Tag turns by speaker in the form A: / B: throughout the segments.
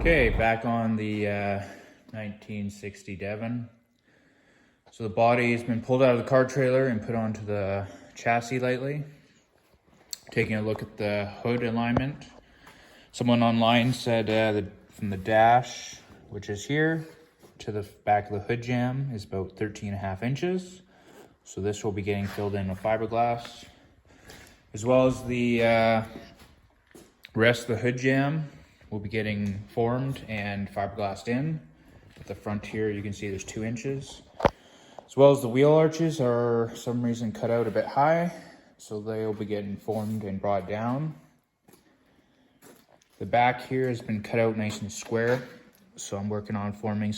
A: Okay, back on the 1960 Devin. So the body has been pulled out of the car trailer and put onto the chassis lately. Taking a look at the hood alignment. Someone online said that from the dash, which is here, to the back of the hood jamb is about 13.5 inches. So this will be getting filled in with fiberglass. As well as the rest of the hood jamb will be getting formed and fiberglassed in. At the front here, you can see there's 2 inches. As well as the wheel arches are, for some reason, cut out a bit high. So they'll be getting formed and brought down. The back here has been cut out nice and square. So I'm working on forming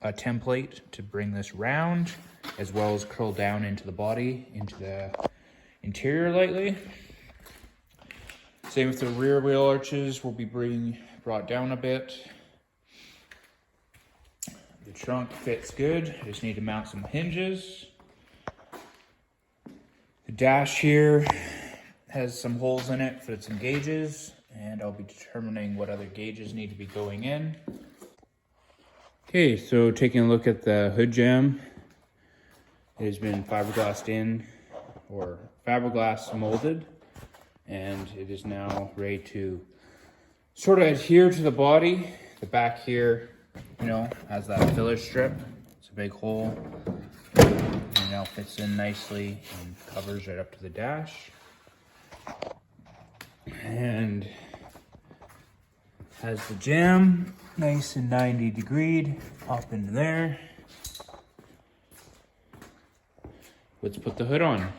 A: a template to bring this round, as well as curl down into the body, into the interior lightly. Same with the rear wheel arches, will be brought down a bit. The trunk fits good, I just need to mount some hinges. The dash here has some holes in it for some gauges, and I'll be determining what other gauges need to be going in. Okay, so taking a look at the hood jamb, it has been fiberglassed in, or fiberglass molded, and it is now ready to sort of adhere to the body. The back here, has that filler strip. It's a big hole. It now fits in nicely and covers right up to the dash. And has the jamb nice and 90 degreed up into there. Let's put the hood on.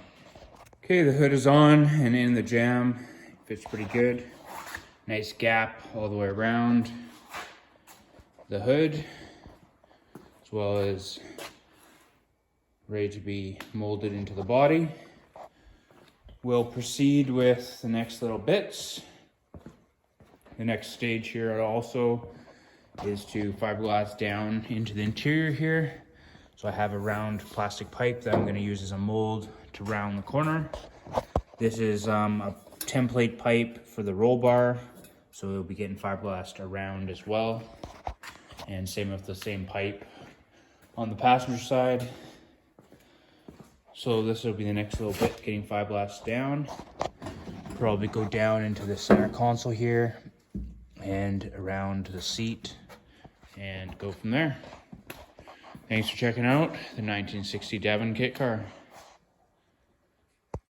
A: Okay, the hood is on and in the jamb. It fits pretty good. Nice gap all the way around the hood, as well as ready to be molded into the body. We'll proceed with the next little bits. The next stage here also is to fiberglass down into the interior here. So I have a round plastic pipe that I'm going to use as a mold to round the corner. This is a template pipe for the roll bar, so it'll be getting fiberglassed around as well. And same with the same pipe on the passenger side. So this will be the next little bit, getting fiberglassed down. Probably go down into the center console here and around the seat and go from there. Thanks for checking out the 1960 Devin Kit Car.